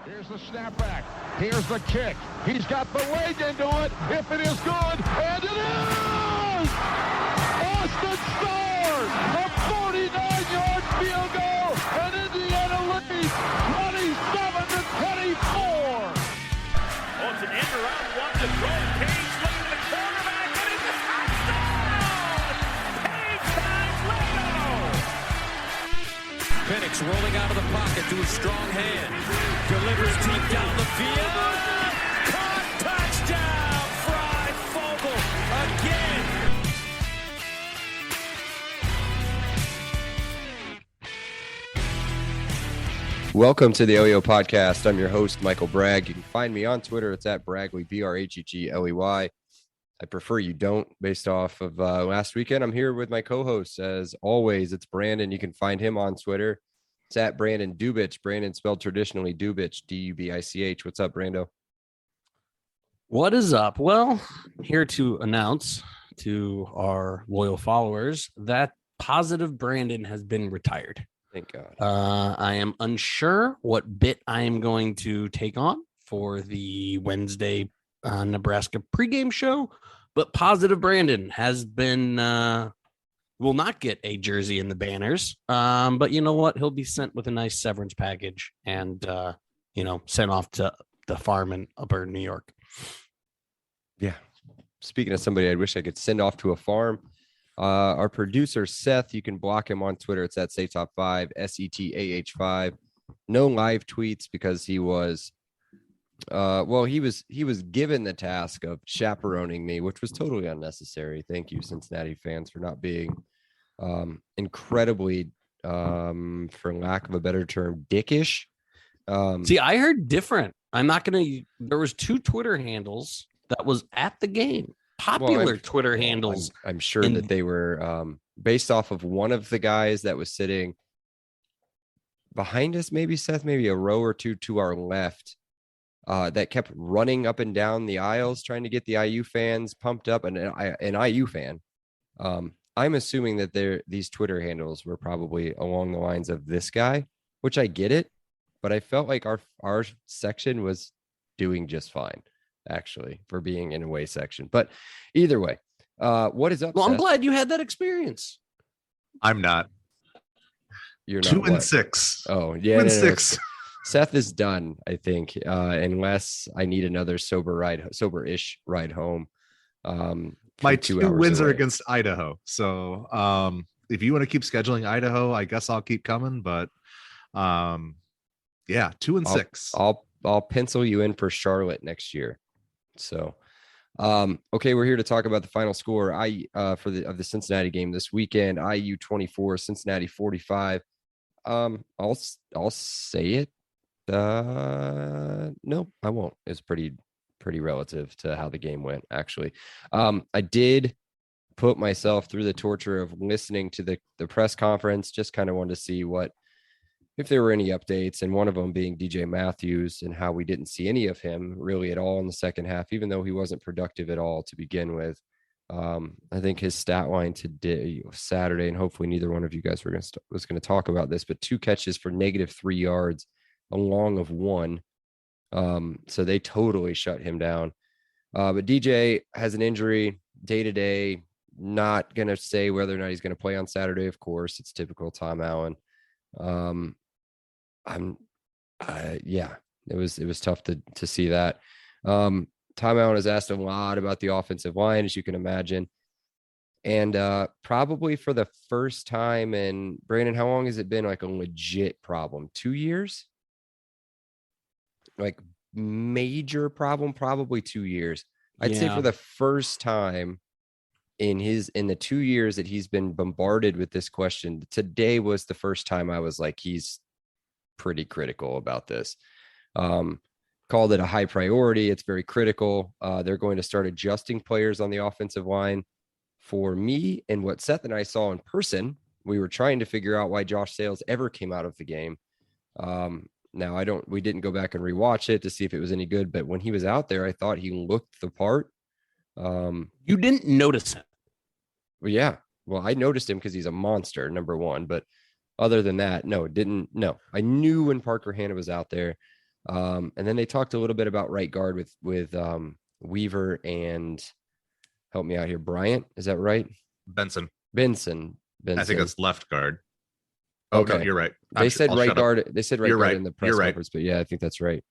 Here's the snapback. Here's the kick. He's got the leg into it. If it is good, and it is! Austin scores! A 49-yard field goal, and Indiana leads 27-24. Oh, it's an end around one to throw. Page looking at the quarterback, and it's a touchdown! Page finds Leno! Penix rolling out of the pocket to a strong hand. Delivers deep down the field. Caught, touchdown! Fry Fogel again. Welcome to the OEO podcast. I'm your host, Michael Bragg. You can find me on Twitter. It's at Bragley, Braggley. I prefer you don't, based off of last weekend. I'm here with my co-host. As always, it's Brandon. You can find him on Twitter. It's at Brandon Dubich. Brandon spelled traditionally Dubich, D-U-B-I-C-H. What's up, Brando? What is up? Well, here to announce to our loyal followers that Positive Brandon has been retired. Thank God. I am unsure what bit I am going to take on for the Wednesday Nebraska pregame show, but Positive Brandon has been will not get a jersey in the banners. But you know what? He'll be sent with a nice severance package and sent off to the farm in upper New York. Yeah. Speaking of somebody I wish I could send off to a farm, our producer, Seth, you can block him on Twitter. It's at SafeTop5, SETAH5. No live tweets because he was, he was given the task of chaperoning me, which was totally unnecessary. Thank you, Cincinnati fans, for not being incredibly, for lack of a better term, dickish. See, I heard different. There was 2 Twitter handles that was at the game. Popular Twitter handles. I'm sure that they were based off of one of the guys that was sitting behind us, maybe Seth, maybe a row or two to our left, that kept running up and down the aisles trying to get the IU fans pumped up. And an IU fan, I'm assuming that these Twitter handles were probably along the lines of this guy, which I get it, but I felt like our section was doing just fine, actually, for being in a way section. But either way, what is up? Well, Seth? I'm glad you had that experience. I'm not. You're not 2-6. Oh, yeah. 2-6. Seth is done, I think, unless I need another sober-ish ride home. My 2 wins are against Idaho. So if you want to keep scheduling Idaho, I guess I'll keep coming. But 2-6. I'll pencil you in for Charlotte next year. So, okay, we're here to talk about the final score of the Cincinnati game this weekend. IU 24, Cincinnati 45. I'll say it. No, I won't. It's pretty relative to how the game went, actually. I did put myself through the torture of listening to the press conference. Just kind of wanted to see if there were any updates, and one of them being DJ Matthews and how we didn't see any of him really at all in the second half, even though he wasn't productive at all to begin with. I think his stat line today, Saturday, and hopefully neither one of you guys was going to talk about this, but 2 catches for -3 yards, a long of 1. So they totally shut him down. But DJ has an injury day to day. Not going to say whether or not he's going to play on Saturday. Of course, it's typical Tom Allen. It was tough to see that. Tom Allen has asked a lot about the offensive line, as you can imagine. And probably for the first time in, Brandon, how long has it been like a legit problem? 2 years? Like major problem, probably 2 years. I'd say for the first time in the 2 years that he's been bombarded with this question, today was the first time I was like, he's pretty critical about this. Called it a high priority. It's very critical. They're going to start adjusting players on the offensive line. For me, and what Seth and I saw in person, we were trying to figure out why Josh Sales ever came out of the game. Now we didn't go back and rewatch it to see if it was any good, but when he was out there, I thought he looked the part. You didn't notice him. Well, yeah. Well, I noticed him because he's a monster, number one. But other than that, no. I knew when Parker Hanna was out there. And then they talked a little bit about right guard with Weaver and help me out here. Bryant, is that right? Benson. I think it's left guard. Oh, okay. No, you're right. They said right guard. They said right guard in the press conference, but yeah, I think that's right.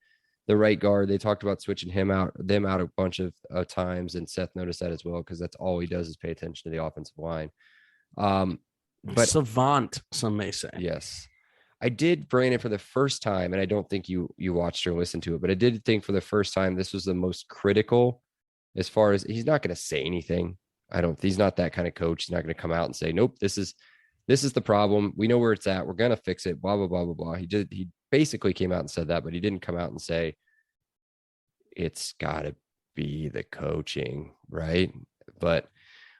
The right guard. They talked about switching them out a bunch of times, and Seth noticed that as well because that's all he does is pay attention to the offensive line. But savant, some may say. Yes, I did, Brandon, for the first time, and I don't think you watched or listened to it, but I did think for the first time this was the most critical. As far as he's not going to say anything. He's not that kind of coach. He's not going to come out and say, nope, this is the problem. We know where it's at. We're going to fix it. Blah, blah, blah, blah, blah. He basically came out and said that, but he didn't come out and say it's got to be the coaching. Right. But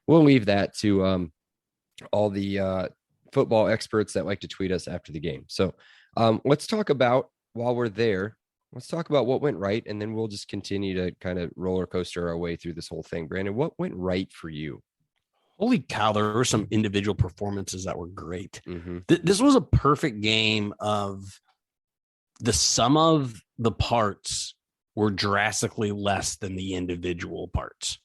we'll leave that to all the football experts that like to tweet us after the game. So let's talk about, while we're there, let's talk about what went right, and then we'll just continue to kind of roller coaster our way through this whole thing. Brandon, what went right for you? Holy cow, there were some individual performances that were great. Mm-hmm. This was a perfect game of the sum of the parts were drastically less than the individual parts.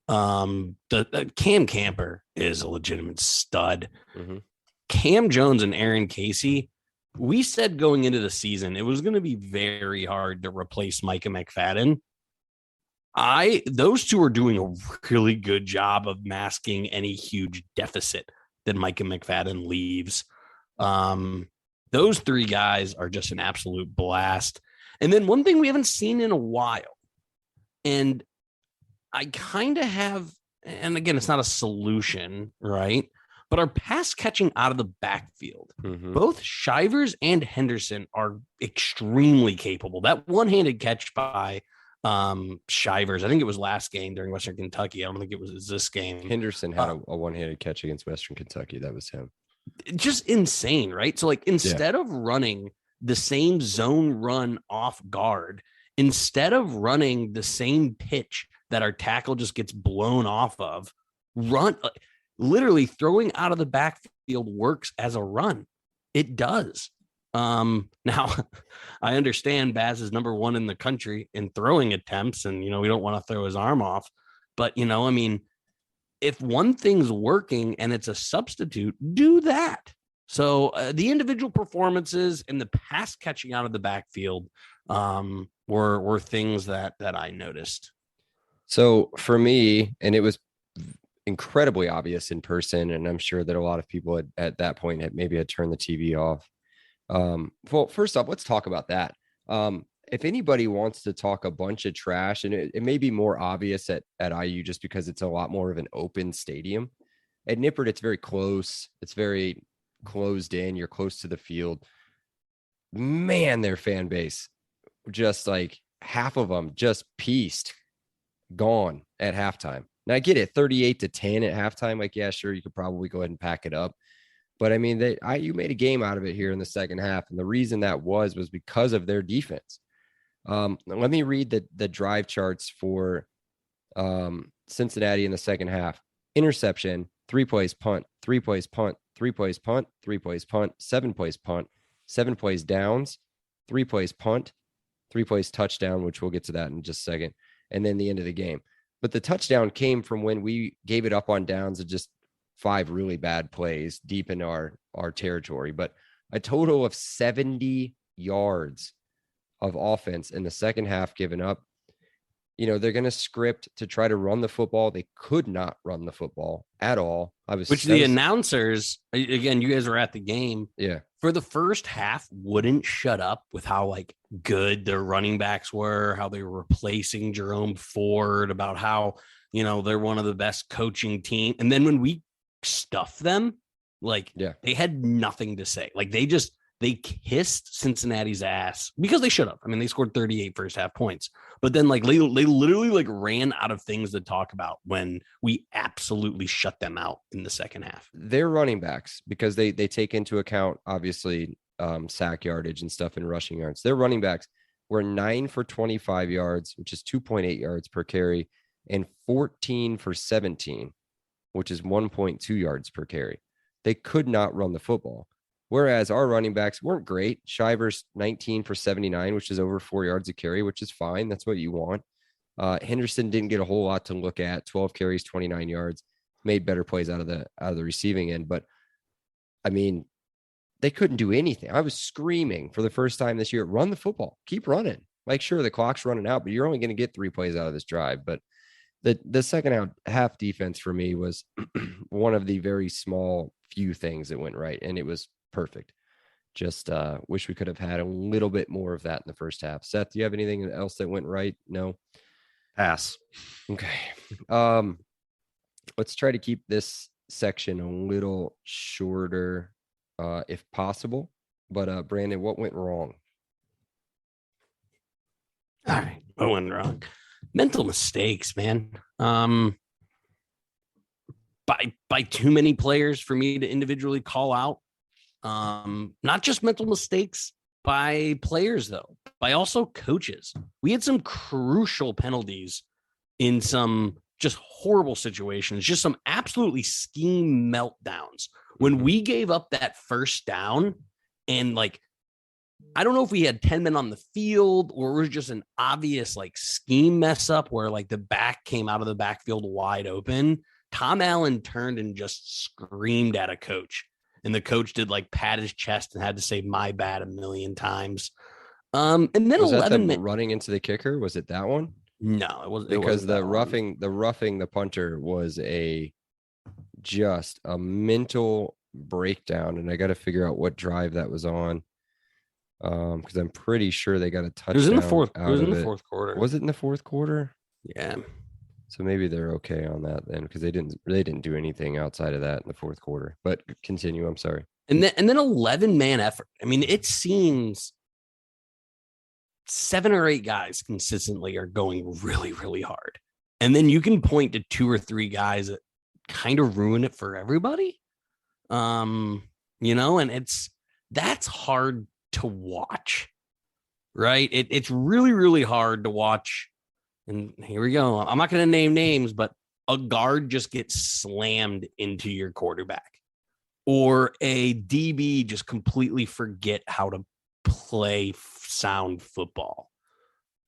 The Cam Camper is a legitimate stud. Mm-hmm. Cam Jones and Aaron Casey, we said going into the season, it was going to be very hard to replace Micah McFadden. Those two are doing a really good job of masking any huge deficit that Micah McFadden leaves. Those three guys are just an absolute blast. And then one thing we haven't seen in a while, and I kind of have, and again, it's not a solution, right? But our pass catching out of the backfield, both Shivers and Henderson are extremely capable. That one-handed catch by Shivers, I think it was last game during Western Kentucky. I don't think it was this game. Henderson had a one-handed catch against Western Kentucky. That was him. Just insane, right? So, like, instead of running the same zone run off guard, instead of running the same pitch that our tackle just gets blown off of, literally throwing out of the backfield works as a run. It does. Now I understand Baz is number one in the country in throwing attempts, and, we don't want to throw his arm off, but, if one thing's working and it's a substitute, do that. So the individual performances and the pass catching out of the backfield were things that I noticed. So for me, and it was incredibly obvious in person, and I'm sure that a lot of people at that point had turned the TV off. Well, first off, let's talk about that. If anybody wants to talk a bunch of trash, and it may be more obvious at IU just because it's a lot more of an open stadium. At Nippert, it's very close. It's very closed in. You're close to the field. Man, their fan base, just like half of them just pieced, gone at halftime. Now I get it, 38-10 at halftime. Like, yeah, sure, you could probably go ahead and pack it up. But I mean, IU made a game out of it here in the second half. And the reason that was because of their defense. Let me read the drive charts for Cincinnati in the second half. Interception, 3 plays punt, 3 plays punt, 3 plays punt, 3 plays punt, 7 plays punt, 7 plays downs, 3 plays punt, 3 plays touchdown, which we'll get to that in just a second, and then the end of the game. But the touchdown came from when we gave it up on downs of just 5 really bad plays deep in our territory. But a total of 70 yards of offense in the second half given up. They're going to script to try to run the football. They could not run the football at all. Announcers, again, you guys were at the game. Yeah. For the first half, wouldn't shut up with how good their running backs were, how they were replacing Jerome Ford, about how, they're one of the best coaching team. And then when we stuffed them, they had nothing to say. They kissed Cincinnati's ass because they should have. I mean, they scored 38 first half points, but then they literally ran out of things to talk about when we absolutely shut them out in the second half. Their running backs, because they take into account, obviously, sack yardage and stuff and rushing yards. Their running backs were 9 for 25 yards, which is 2.8 yards per carry, and 14 for 17, which is 1.2 yards per carry. They could not run the football. Whereas our running backs weren't great. Shivers 19 for 79, which is over 4 yards a carry, which is fine. That's what you want. Henderson didn't get a whole lot to look at. 12 carries, 29 yards, made better plays out of the receiving end. But I mean, they couldn't do anything. I was screaming for the first time this year, run the football, keep running. Like, sure, the clock's running out, but you're only going to get 3 plays out of this drive. But the second half defense for me was one of the very small few things that went right, and it was perfect. Just wish we could have had a little bit more of that in the first half. Seth, do you have anything else that went right? No. Pass. Okay. Let's try to keep this section a little shorter, if possible. But Brandon, what went wrong? All right, what went wrong? Mental mistakes, man. By too many players for me to individually call out. Not just mental mistakes by players, though, by also coaches. We had some crucial penalties in some just horrible situations, just some absolutely scheme meltdowns. When we gave up that first down and like, I don't know if we had 10 men on the field or it was just an obvious like scheme mess up where like the back came out of the backfield wide open. Tom Allen turned and just screamed at a coach. And the coach did like pat his chest and had to say my bad a million times. And then was 11 that running into the kicker. Was it that one? No, it wasn't. Because the roughing the punter was just a mental breakdown. And I got to figure out what drive that was on. Because I'm pretty sure they got a touchdown. It was in the fourth. It was in the fourth quarter. Was it in the fourth quarter? Yeah. So maybe they're okay on that then, because they didn't do anything outside of that in the fourth quarter. But continue. I'm sorry. And then 11-man effort. I mean, it seems 7 or 8 guys consistently are going really, really hard, and then you can point to 2 or 3 guys that kind of ruin it for everybody. And that's hard to watch, right? It's really, really hard to watch. And here we go. I'm not going to name names, but a guard just gets slammed into your quarterback, or a DB just completely forget how to play sound football,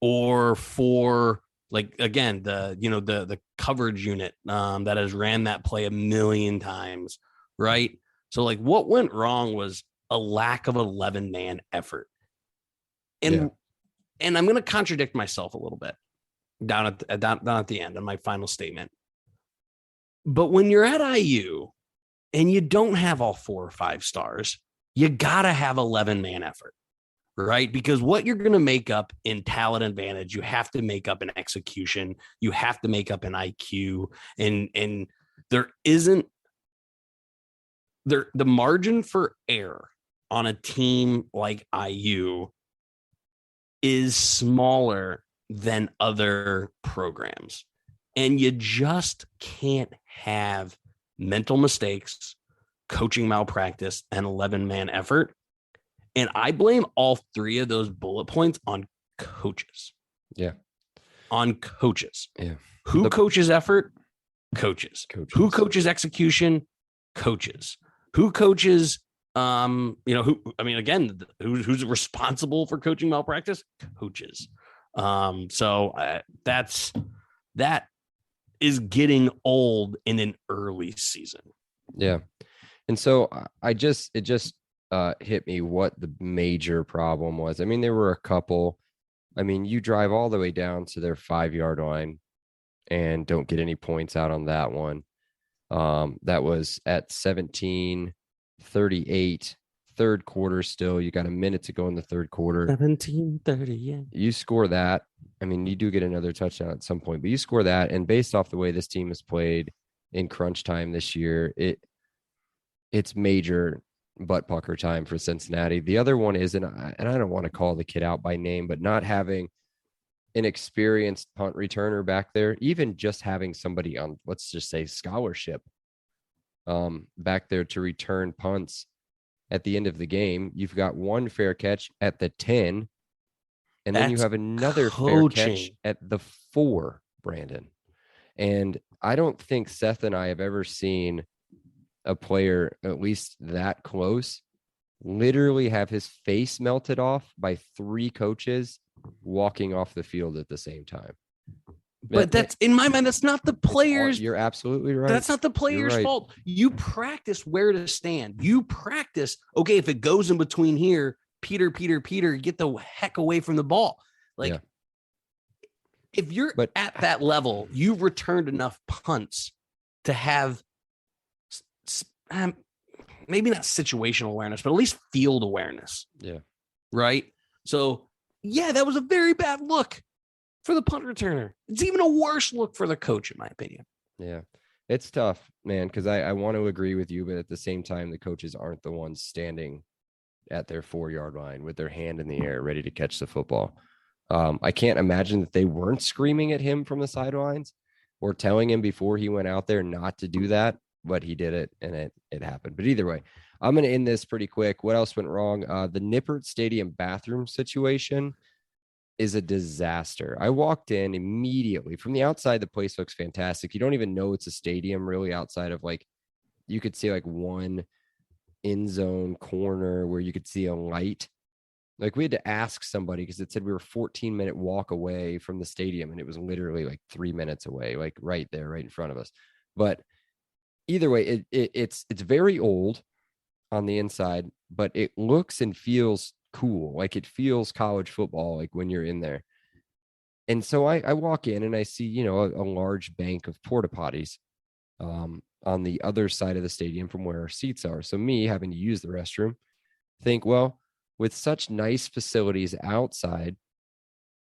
or for like, again, the coverage unit that has ran that play a million times, right? So like what went wrong was a lack of 11-man effort. And I'm going to contradict myself a little bit down at the end on my final statement. But when you're at IU and you don't have all 4 or 5 stars, you got to have 11-man effort, right? Because what you're going to make up in talent advantage, you have to make up in execution, you have to make up in IQ, and there isn't the margin for error on a team like IU is smaller than other programs. And you just can't have mental mistakes, coaching malpractice, and 11-man effort. And I blame all 3 of those bullet points on coaches. Yeah. On coaches. Yeah. Who coaches effort? Coaches. Who coaches execution? Coaches. Who coaches who's responsible for coaching malpractice? Coaches. So that is getting old in an early season. Yeah. And so it just hit me what the major problem was. I mean, there were a couple. I mean, you drive all the way down to their 5-yard line and don't get any points out on that one. That was at 17:38, third quarter still. You got a minute to go in the third quarter. 17:30, yeah. You score that. I mean, you do get another touchdown at some point, but you score that. And based off the way this team has played in crunch time this year, it's major butt pucker time for Cincinnati. The other one is, and I don't want to call the kid out by name, but not having an experienced punt returner back there, even just having somebody on, let's just say, scholarship back there to return punts at the end of the game. You've got one fair catch at the 10, and then you have another fair catch at the 4, Brandon. And I don't think Seth and I have ever seen a player at least that close literally have his face melted off by 3 coaches walking off the field at the same time. But that's, in my mind, that's not the players. You're absolutely right. That's not the player's fault. You practice where to stand. You practice, okay, if it goes in between here, Peter, get the heck away from the ball. Like, if you're at that level, you've returned enough punts to have maybe not situational awareness, but at least field awareness. Yeah. Right? So, yeah, that was a very bad look for the punt returner. It's even a worse look for the coach, in my opinion. Yeah, it's tough, man, because I want to agree with you, but at the same time, the coaches aren't the ones standing at their 4-yard line with their hand in the air, ready to catch the football. I can't imagine that they weren't screaming at him from the sidelines or telling him before he went out there not to do that, but he did it, and it happened. But either way, I'm going to end this pretty quick. What else went wrong? The Nippert Stadium bathroom situation is a disaster. I walked in immediately from the outside. The place looks fantastic. You don't even know it's a stadium really outside of, like, you could see like one end zone corner where you could see a light. Like, we had to ask somebody because it said we were 14-minute walk away from the stadium, and it was literally like 3 minutes away, like right there, right in front of us. But either way, it's very old on the inside, but it looks and feels cool. Like, it feels college football, like when you're in there. And so I walk in and I see, a large bank of porta potties on the other side of the stadium from where our seats are. So me having to use the restroom, think, well, with such nice facilities outside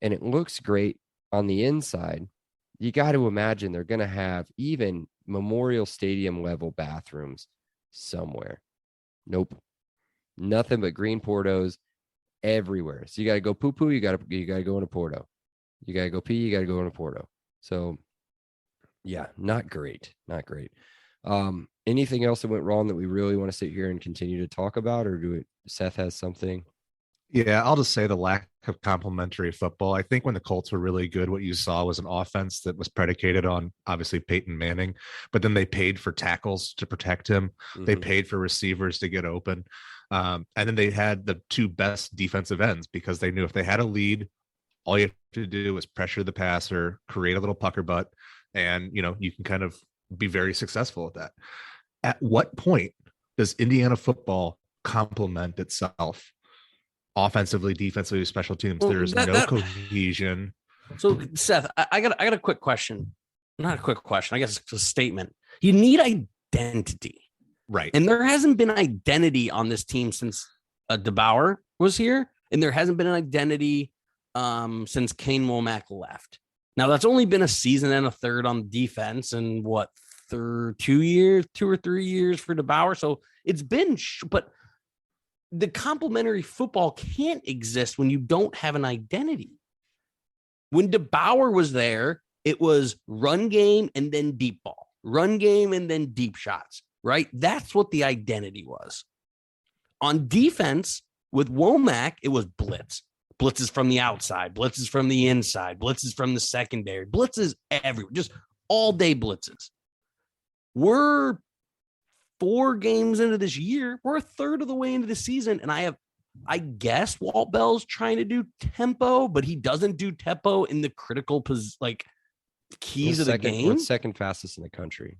and it looks great on the inside, you got to imagine they're going to have even Memorial Stadium level bathrooms somewhere. Nope. Nothing but green Portos everywhere. So you got to go poo-poo, you got to go in a Porto. You got to go pee, you got to go in a Porto. So yeah, not great. Anything else that went wrong that we really want to sit here and continue to talk about, or Seth has something? Yeah, I'll just say the lack of complementary football. I think when the Colts were really good, what you saw was an offense that was predicated on obviously Peyton Manning, but then they paid for tackles to protect him. Mm-hmm. They paid for receivers to get open. And then they had the 2 best defensive ends because they knew if they had a lead, all you have to do is pressure the passer, create a little pucker butt, and, you can kind of be very successful at that. At what point does Indiana football complement itself? Offensively, defensively, special teams. Well, there's no cohesion. So, Seth, I got a quick question. Not a quick question. I guess it's a statement. You need identity, right? And there hasn't been identity on this team since DeBauer was here, and there hasn't been an identity since Kane Womack left. Now, that's only been a season and a third on defense, and 2 or 3 years for DeBauer. So it's been, but the complementary football can't exist when you don't have an identity. When DeBauer was there, it was run game and then deep ball, run game and then deep shots, right? That's what the identity was. On defense with Womack, it was blitz. Blitzes from the outside, blitzes from the inside, blitzes from the secondary, blitzes everywhere, just all day blitzes. We're 4 games into this year. We're a third of the way into the season. And I guess Walt Bell's trying to do tempo, but he doesn't do tempo in the critical keys of the game. We're second fastest in the country,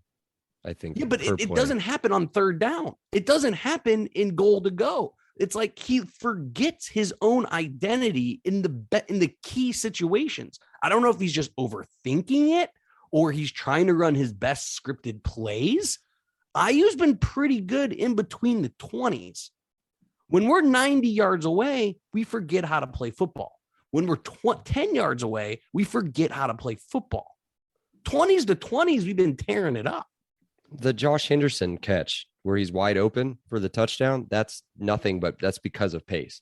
I think. Yeah, but it doesn't happen on third down. It doesn't happen in goal to go. It's like he forgets his own identity in the key situations. I don't know if he's just overthinking it or he's trying to run his best scripted plays. IU's been pretty good in between the 20s. When we're 90 yards away, we forget how to play football. When we're 10 yards away, we forget how to play football. 20s to 20s, we've been tearing it up. The Josh Henderson catch where he's wide open for the touchdown, that's nothing but that's because of pace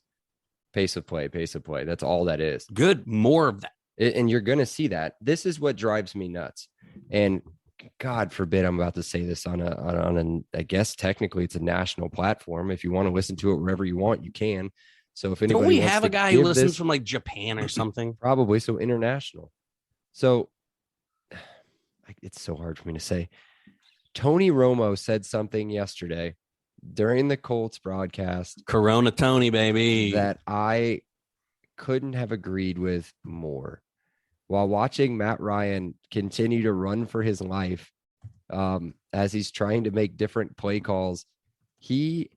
of play. That's all that is. Good. More of that. And you're going to see that. This is what drives me nuts. And God forbid I'm about to say this on an I guess technically it's a national platform. If you want to listen to it wherever you want, you can. So if anybody don't we have a guy who listens from like Japan or something? Probably. So international. So it's so hard for me to say. Tony Romo said something yesterday during the Colts broadcast Corona Tony, baby. that I couldn't have agreed with more. While watching Matt Ryan continue to run for his life as he's trying to make different play calls, he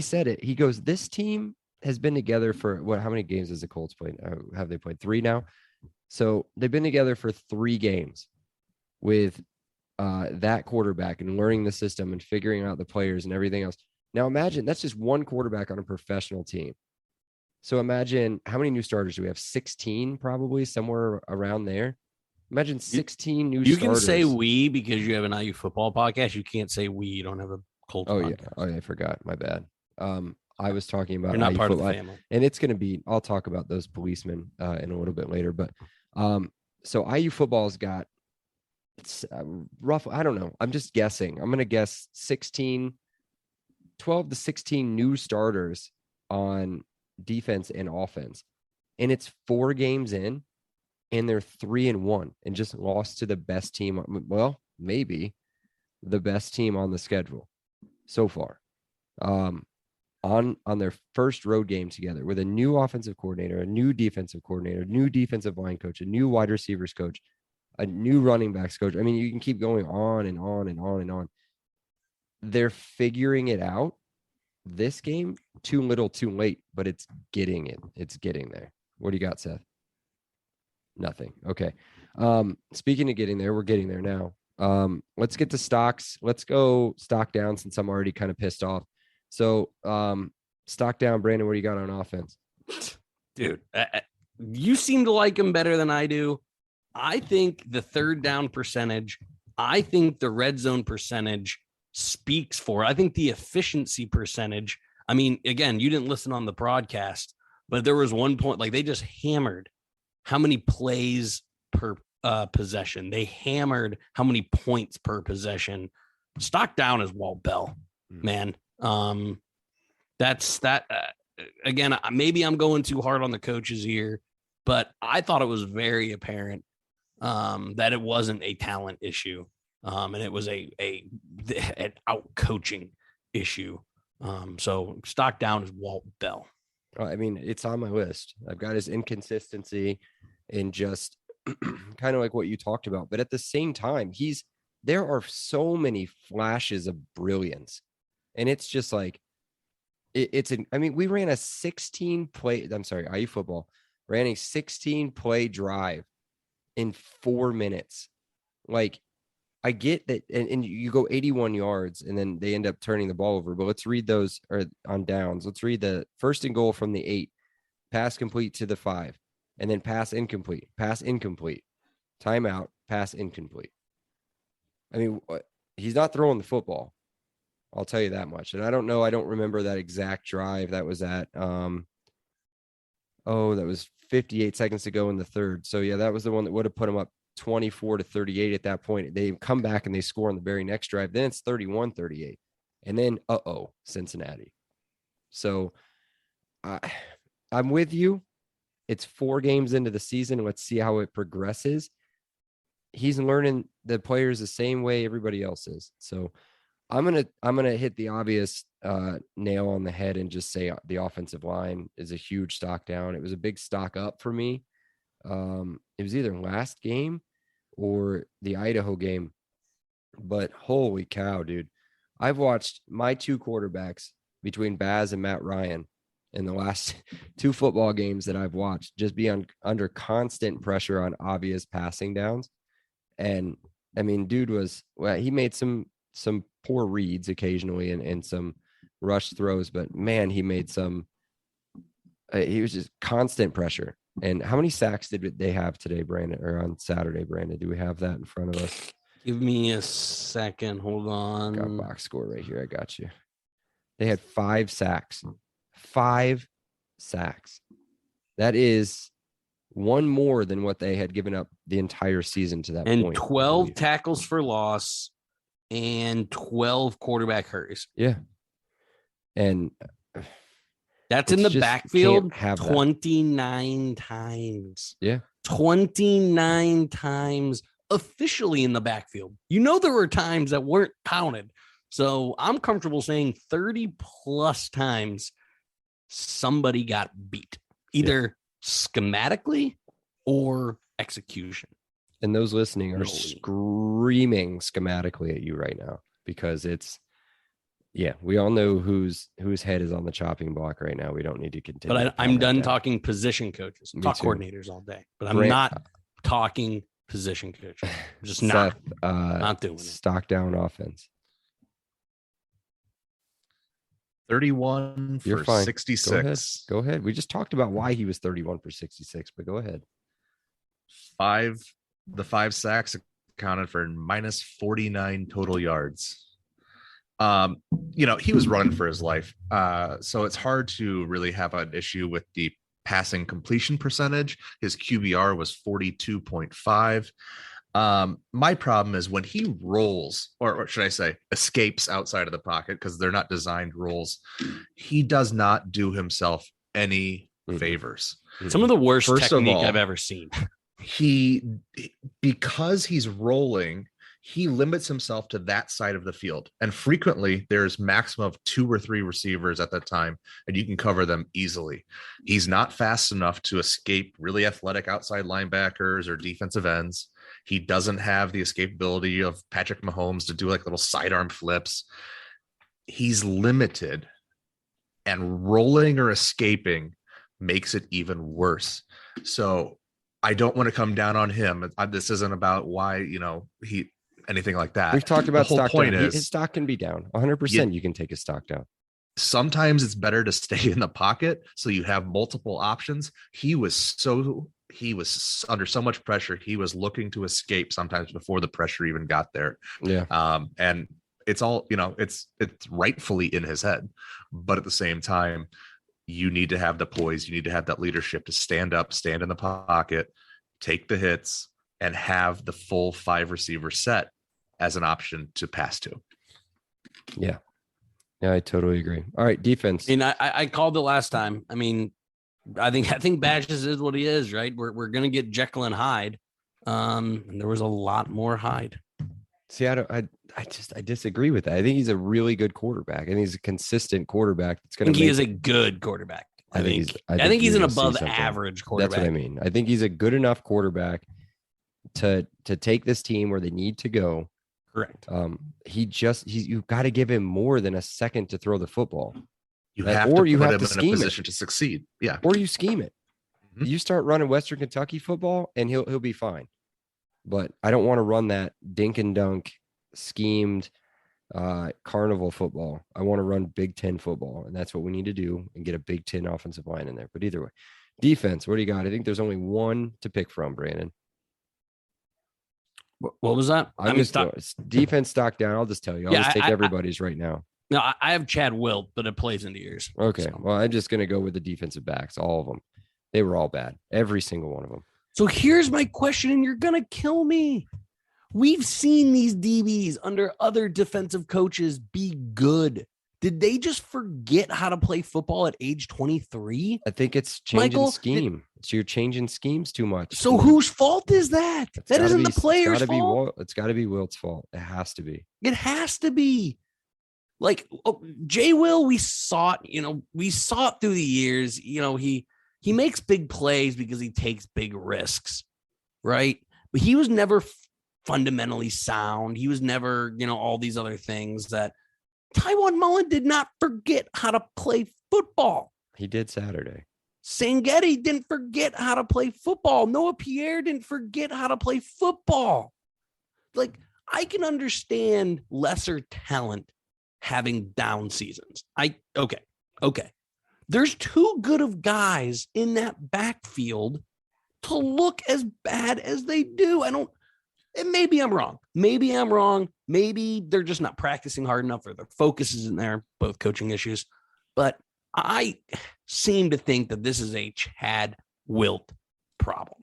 said it. He goes, this team has been together for how many games has the Colts played? Have they played 3 now? So they've been together for 3 games with that quarterback and learning the system and figuring out the players and everything else. Now imagine that's just one quarterback on a professional team. So imagine how many new starters do we have? 16, probably somewhere around there. Imagine 16 new starters. You can say we because you have an IU football podcast. You can't say we. You don't have a Colts podcast. Yeah. Oh, yeah. I forgot. My bad. I was talking about You're not IU part football, of the family. and it's going to be, I'll talk about those policemen in a little bit later. But so IU football's got it's rough. I don't know. I'm just guessing. I'm going to guess 12 to 16 new starters on defense and offense. And it's 4 games in and they're 3-1 and just lost to the best team. Well, maybe the best team on the schedule so far. On their first road game together with a new offensive coordinator, a new defensive coordinator, new defensive line coach, a new wide receivers coach, a new running backs coach. I mean, you can keep going on and on and on and on. They're figuring it out. This game, too little, too late, but it's getting it. It's getting there. What do you got, Seth? Nothing. Okay. Speaking of getting there, we're getting there now. Let's get to stocks. Let's go stock down since I'm already kind of pissed off. So stock down, Brandon, what do you got on offense? Dude, you seem to like him better than I do. I think the third down percentage, I think the red zone percentage speaks for, I think the efficiency percentage. I mean, again, you didn't listen on the broadcast, but there was one point, like they just hammered how many plays per possession. They hammered how many points per possession. Stock down is Walt Bell, man. That's that. Again, maybe I'm going too hard on the coaches here, but I thought it was very apparent that it wasn't a talent issue. And it was an out coaching issue. So stock down is Walt Bell. I mean, it's on my list. I've got his inconsistency and just kind of like what you talked about. But at the same time, there are so many flashes of brilliance. And it's just like, we ran a IU football ran a 16-play drive in 4 minutes. Like, I get that, and you go 81 yards, and then they end up turning the ball over. But let's read those on downs. Let's read the first and goal from the 8, pass complete to the 5, and then pass incomplete, timeout, pass incomplete. I mean, he's not throwing the football. I'll tell you that much. And I don't remember that exact drive that was at, that was 58 seconds to go in the third. So yeah, that was the one that would have put him up 24-38 at that point. They come back and they score on the very next drive. Then it's 31-38. And then, Cincinnati. So I'm with you. It's 4 games into the season. Let's see how it progresses. He's learning the players the same way everybody else is. So I'm gonna hit the obvious nail on the head and just say the offensive line is a huge stock down. It was a big stock up for me. It was either last game or the Idaho game, but holy cow, dude! I've watched my 2 quarterbacks between Baz and Matt Ryan in the last 2 football games that I've watched just be under constant pressure on obvious passing downs. And I mean, dude he made some poor reads occasionally and some rush throws, but man, he made some, he was just constant pressure. And how many sacks did they have today, Brandon, or on Saturday, Brandon? Do we have that in front of us? Give me a second. Hold on. Got a box score right here. I got you. They had 5 sacks. 5 sacks. That is one more than what they had given up the entire season to that point. And 12 tackles for loss and 12 quarterback hurries. Yeah. And that's in the backfield 29 times. Yeah. 29 times officially in the backfield. You know, there were times that weren't counted. So I'm comfortable saying 30 plus times somebody got beat, either schematically or execution. And those listening are screaming schematically at you right now because we all know whose head is on the chopping block right now. We don't need to continue. But I'm done talking position coaches. Talk coordinators all day, but I'm not talking position coaches. I'm just not doing it. Stock down offense. 31 for 66. Go ahead. We just talked about why he was 31 for 66, but go ahead. The 5 sacks accounted for minus 49 total yards. He was running for his life. So it's hard to really have an issue with the passing completion percentage. His QBR was 42.5. My problem is when he rolls, or should I say escapes outside of the pocket, because they're not designed rolls, he does not do himself any favors. Some of the worst technique I've ever seen. Because he's rolling, he limits himself to that side of the field. And frequently there's maximum of 2 or 3 receivers at that time, and you can cover them easily. He's not fast enough to escape really athletic outside linebackers or defensive ends. He doesn't have the escapability of Patrick Mahomes to do like little sidearm flips. He's limited, and rolling or escaping makes it even worse. So I don't want to come down on him. This isn't about why, anything like that. We've talked about the whole stock point down. is His stock can be down 100%. You can take his stock down. Sometimes it's better to stay in the pocket so you have multiple options. He was under so much pressure. He was looking to escape sometimes before the pressure even got there. Yeah. And it's all, it's rightfully in his head, but at the same time, you need to have the poise. You need to have that leadership to stand up, stand in the pocket, take the hits, and have the full 5 receiver set as an option to pass to. Yeah, I totally agree. All right, defense. I called it last time. I think Badges is what he is, right? We're gonna get Jekyll and Hyde. And there was a lot more Hyde. See, I disagree with that. I think he's a really good quarterback. I think he's a consistent quarterback. He is a good quarterback. I think he's an above average quarterback. That's what I mean. I think he's a good enough quarterback to take this team where they need to go. Correct. You've got to give him more than a second to throw the football. You have to put him in a position to succeed. Yeah. Or you scheme it. Mm-hmm. You start running Western Kentucky football and he'll be fine. But I don't want to run that dink and dunk schemed carnival football. I want to run Big Ten football, and that's what we need to do and get a Big Ten offensive line in there. But either way, defense, what do you got? I think there's only one to pick from, Brandon. What was that? Defense stock down. I'll just tell you. I'll just take everybody's right now. No, I have Chad Wilt, but it plays into yours. Okay. So. Well, I'm just going to go with the defensive backs, all of them. They were all bad. Every single one of them. So here's my question, and you're going to kill me. We've seen these DBs under other defensive coaches be good. Did they just forget how to play football at age 23? I think it's changing scheme. You're changing schemes too much. So whose fault is that? That isn't the player's fault. It's got to be Wilt's fault. It has to be. It has to be. Like Jay Will, we saw it through the years. He makes big plays because he takes big risks, right? But he was never fundamentally sound. He was never, all these other things that Tywone Mullen did not forget how to play football. He did Saturday. Sangetti didn't forget how to play football. Noah Pierre didn't forget how to play football. Like, I can understand lesser talent having down seasons. Okay. There's too good of guys in that backfield to look as bad as they do. And maybe I'm wrong. Maybe they're just not practicing hard enough, or their focus isn't there, both coaching issues. But I seem to think that this is a Chad Wilt problem.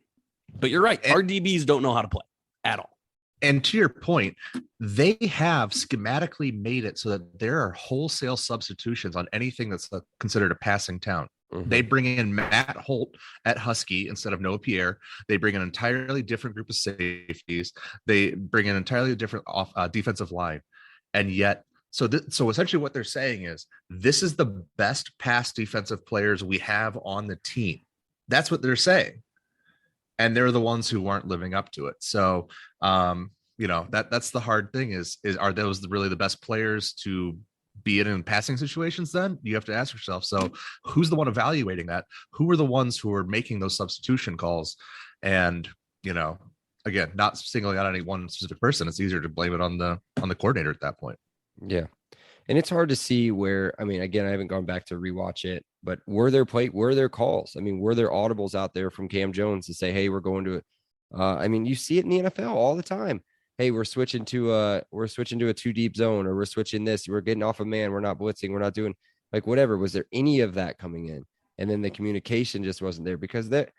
But you're right. Our DBs don't know how to play at all. And to your point, they have schematically made it so that there are wholesale substitutions on anything that's considered a passing town. Mm-hmm. They bring in Matt Holt at Husky instead of Noah Pierre. They bring an entirely different group of safeties. They bring an entirely different defensive line. And yet So essentially what they're saying is this is the best pass defensive players we have on the team. That's what they're saying. And they're the ones who aren't living up to it. So, that's the hard thing is are those really the best players to be in passing situations? Then you have to ask yourself, so who's the one evaluating that? Who are the ones who are making those substitution calls? And, again, not singling out any one specific person. It's easier to blame it on the coordinator at that point. Yeah. And it's hard to see where, again, I haven't gone back to rewatch it, but were there calls? Were there audibles out there from Cam Jones to say, hey, we're going to it? You see it in the NFL all the time. Hey, we're switching to a 2-deep zone, or we're switching this, we're getting off a man, we're not blitzing, we're not doing whatever. Was there any of that coming in? And then the communication just wasn't there, because it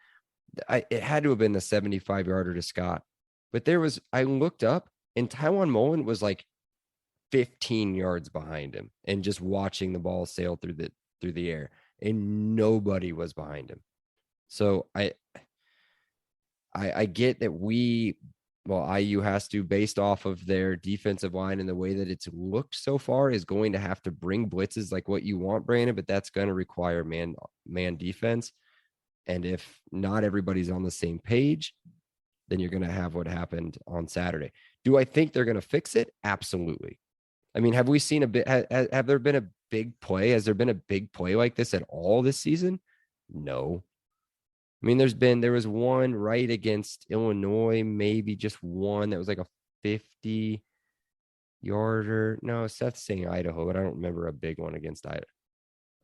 had to have been a 75-yarder to Scott. But I looked up and Tywan Mullen was 15 yards behind him and just watching the ball sail through the air, and nobody was behind him. So I get that IU has to, based off of their defensive line and the way that it's looked so far, is going to have to bring blitzes like what you want, Brandon, but that's going to require man defense. And if not everybody's on the same page, then you're going to have what happened on Saturday. Do I think they're going to fix it? Absolutely. Have we seen have there been a big play? Has there been a big play like this at all this season? No. There was one right against Illinois, maybe just one that was like a 50-yarder. No, Seth's saying Idaho, but I don't remember a big one against Idaho.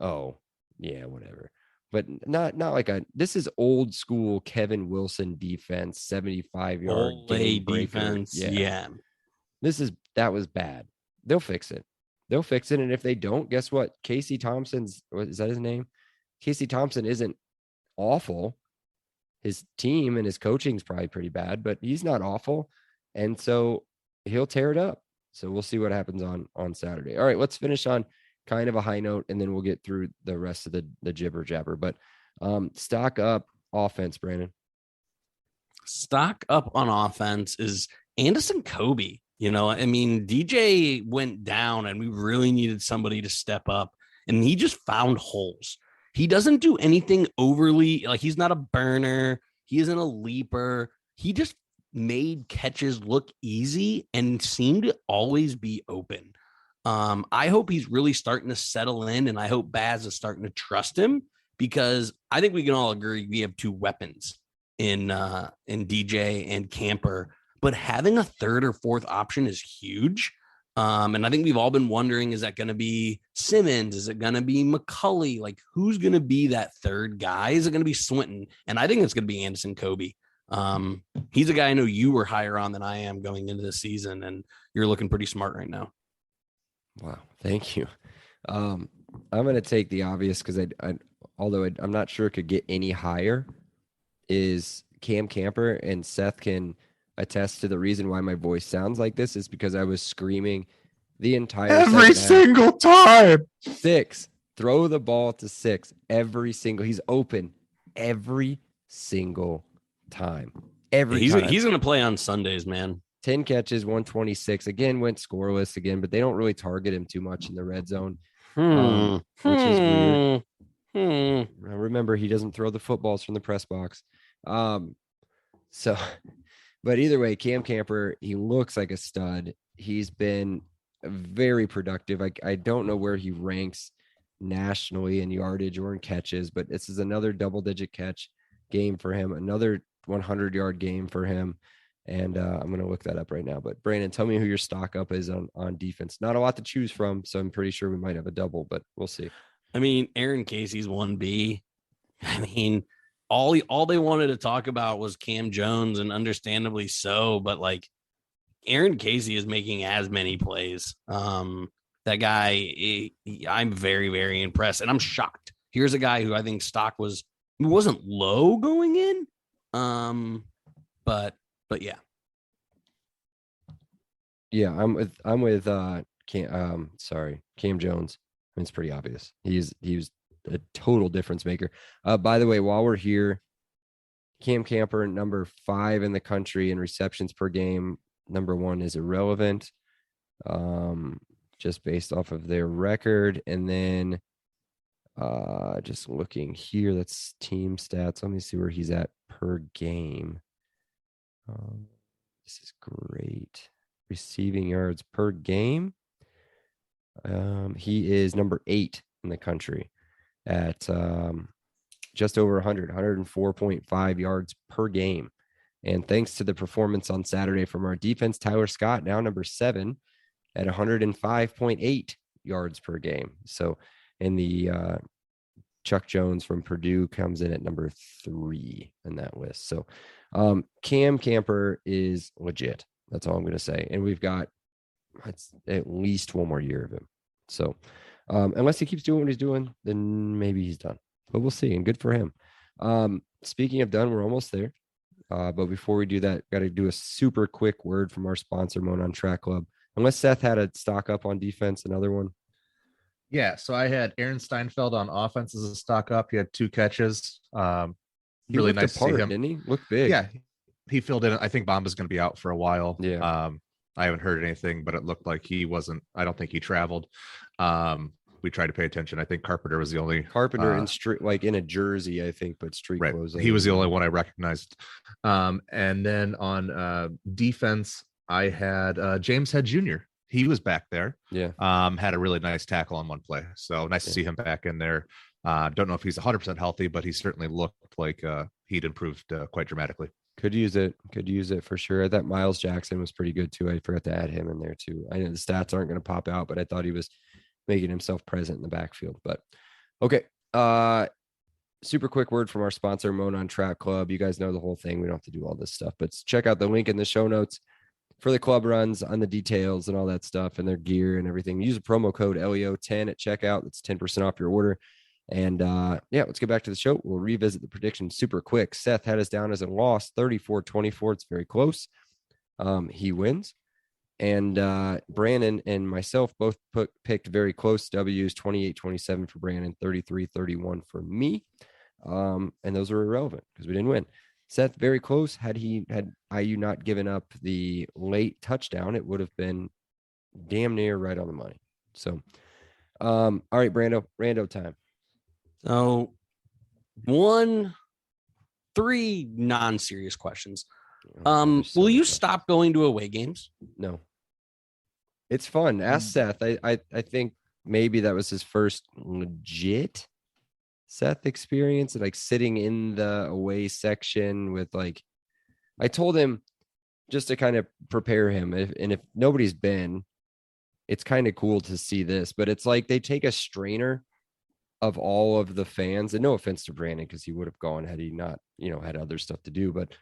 Oh, yeah, whatever. But not this is old school Kevin Wilson defense, 75-yard game defense. Yeah. That was bad. They'll fix it. And if they don't, guess what? Casey Thompson's, is that his name? Casey Thompson isn't awful. His team and his coaching is probably pretty bad, but he's not awful. And so he'll tear it up. So we'll see what happens on Saturday. All right, let's finish on kind of a high note, and then we'll get through the rest of the jibber jabber. But stock up offense, Brandon. Stock up on offense is Anderson Kobe. DJ went down and we really needed somebody to step up, and he just found holes. He doesn't do anything overly, he's not a burner. He isn't a leaper. He just made catches look easy and seemed to always be open. I hope he's really starting to settle in, and I hope Baz is starting to trust him, because I think we can all agree we have two weapons in DJ and Camper. But having a third or fourth option is huge. And I think we've all been wondering, is that going to be Simmons? Is it going to be McCulley? Who's going to be that third guy? Is it going to be Swinton? And I think it's going to be Anderson Kobe. He's a guy I know you were higher on than I am going into this season, and you're looking pretty smart right now. Wow. Thank you. I'm going to take the obvious, because although I'm not sure it could get any higher, is Cam Camper, and Seth can attest to the reason why my voice sounds like this is because I was screaming the entire every single time. 6, throw the ball to 6 every single. He's open every single time. He's going to play on Sundays, man. 10 catches, 126. Again, went scoreless again, but they don't really target him too much in the red zone, which is weird. Remember, he doesn't throw the footballs from the press box. But either way, Cam Camper, he looks like a stud. He's been very productive. I don't know where he ranks nationally in yardage or in catches, but this is another double-digit catch game for him, another 100-yard game for him. And I'm going to look that up right now. But Brandon, tell me who your stock up is on defense. Not a lot to choose from, so I'm pretty sure we might have a double, but we'll see. Aaron Casey's 1B. All they wanted to talk about was Cam Jones, and understandably so, but Aaron Casey is making as many plays. That guy, I'm very, very impressed, and I'm shocked. Here's a guy who I think stock wasn't low going in. But yeah. Yeah, I'm with Cam Jones. It's pretty obvious. He was a total difference maker. By the way, while we're here, Cam Camper, number 5 in the country in receptions per game. Number 1 is irrelevant. just based off of their record. And then just looking here, that's team stats. Let me see where he's at per game. This is great. Receiving yards per game. He is number 8 in the country at just over 104.5 yards per game. And thanks to the performance on Saturday from our defense, Tyler Scott, now number 7 at 105.8 yards per game. So, and the Chuck Jones from Purdue comes in at number 3 in that list. So Cam Camper is legit. That's all I'm going to say. And we've got at least one more year of him. So unless he keeps doing what he's doing, then maybe he's done. But we'll see. And good for him. Speaking of done, we're almost there. But before we do that, got to do a super quick word from our sponsor, Monon Track Club. Unless Seth had a stock up on defense, another one. Yeah, so I had Aaron Steinfeld on offense as a stock up. He had 2 catches. He really looked nice apart, to see him. didn't he? Looked big. Yeah, he filled in. I think Bomba's going to be out for a while. Yeah. I haven't heard anything, but it looked like he wasn't. I don't think he traveled. We tried to pay attention. I think Carpenter was the only in street, like in a jersey, I think, but street right. clothes. He was the only one I recognized. And then on defense, I had James Head Jr. He was back there. Yeah. Had a really nice tackle on one play. So nice to see him back in there. Don't know if he's 100% healthy, but he certainly looked like he'd improved quite dramatically. Could use it for sure. I thought Miles Jackson was pretty good too. I forgot to add him in there too. I know the stats aren't going to pop out, but I thought he was making himself present in the backfield. But okay. Super quick word from our sponsor, Monon Track Club. You guys know the whole thing. We don't have to do all this stuff, but check out the link in the show notes for the club runs on the details and all that stuff and their gear and everything. Use a promo code LEO10 at checkout. That's 10% off your order. And yeah, let's get back to the show. We'll revisit the prediction super quick. Seth had us down as a loss, 34-24. It's very close. He wins. And Brandon and myself both picked very close W's, 28-27 for Brandon, 33-31 for me. And those are irrelevant because we didn't win. Seth, very close. Had IU not given up the late touchdown, it would have been damn near right on the money. So, all right, Rando time. So, 3 non-serious questions. Will you stop going to away games? No. It's fun. Ask Seth. I think maybe that was his first legit Seth experience, like sitting in the away section with like, I told him just to kind of prepare him. If nobody's been, it's kind of cool to see this, but it's like they take a strainer of all of the fans, and no offense to Brandon, because he would have gone had he not, had other stuff to do, but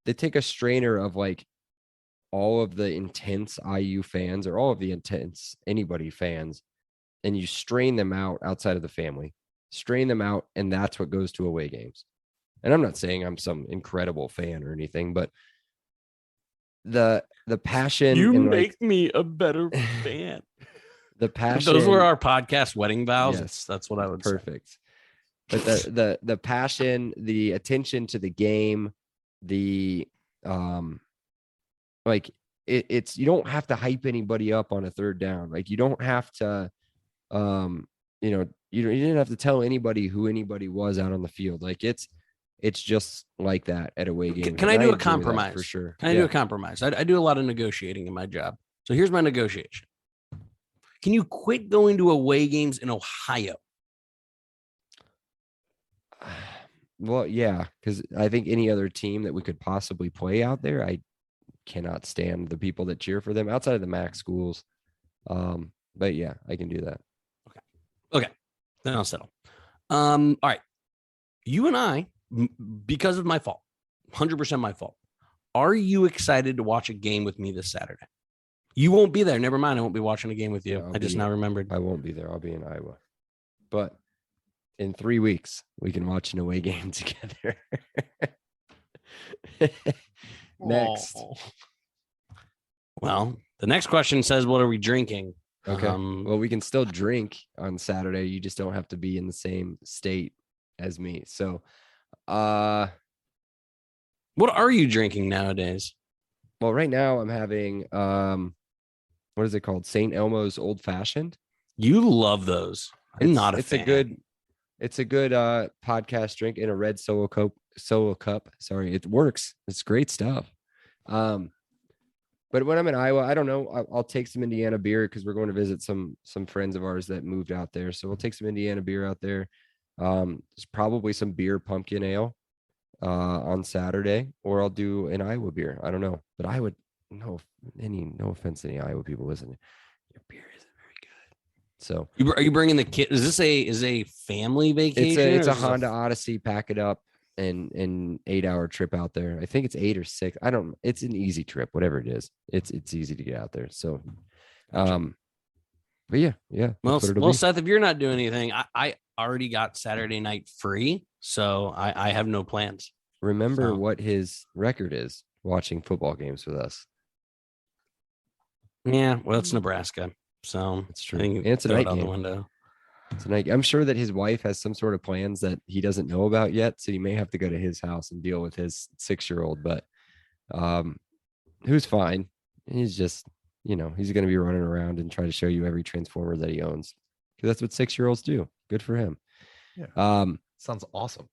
they take a strainer of like all of the intense IU fans or all of the intense anybody fans, and you strain them out outside of the family, strain them out, and that's what goes to away games. And I'm not saying I'm some incredible fan or anything, but the passion. You make me a better fan. The passion. Those were our podcast wedding vows. Yes, that's what I would perfect. Say. But the passion, the attention to the game, the like it's you don't have to hype anybody up on a third down. Like you don't have to you didn't have to tell anybody who anybody was out on the field. Like it's just like that at away games. Can I do a compromise? For sure. Can I do a compromise? I do a lot of negotiating in my job. So here's my negotiation. Can you quit going to away games in Ohio? Well, yeah, because I think any other team that we could possibly play out there, I cannot stand the people that cheer for them outside of the MAC schools. But yeah, I can do that. Okay. Then I'll settle. All right. You and I, because of my fault, 100% my fault. Are you excited to watch a game with me this Saturday? You won't be there. Never mind. I won't be watching a game with you. I just now remembered. I won't be there. I'll be in Iowa. But in 3 weeks, we can watch an away game together. Next. Well, the next question says, what are we drinking? Okay. Well, we can still drink on Saturday. You just don't have to be in the same state as me. So, what are you drinking nowadays? Well, right now I'm having what is it called? St. Elmo's Old Fashioned. You love those. I'm not a fan. It's a good podcast drink in a red solo cup. Sorry, it works. It's great stuff. But when I'm in Iowa, I don't know. I'll take some Indiana beer because we're going to visit some friends of ours that moved out there. So we'll take some Indiana beer out there. There's probably some beer pumpkin ale on Saturday, or I'll do an Iowa beer. I don't know, but I would no offense to any Iowa people listening. Your beer isn't very good. So are you bringing the kid? Is this a family vacation? It's a Honda Odyssey. Pack it up and 8-hour trip out there. I think it's 8 or 6. I don't. It's an easy trip, whatever it is. It's easy to get out there. So, but yeah. Well, Seth, if you're not doing anything, I already got Saturday night free, so I have no plans. Remember what his record is watching football games with us. Yeah, well, it's Nebraska, so it's true. And it's a night game. The window. It's a night. I'm sure that his wife has some sort of plans that he doesn't know about yet, so you may have to go to his house and deal with his 6-year-old. But who's fine. He's just, he's going to be running around and try to show you every Transformer that he owns, because that's what 6-year-olds do. Good for him. Yeah. Sounds awesome.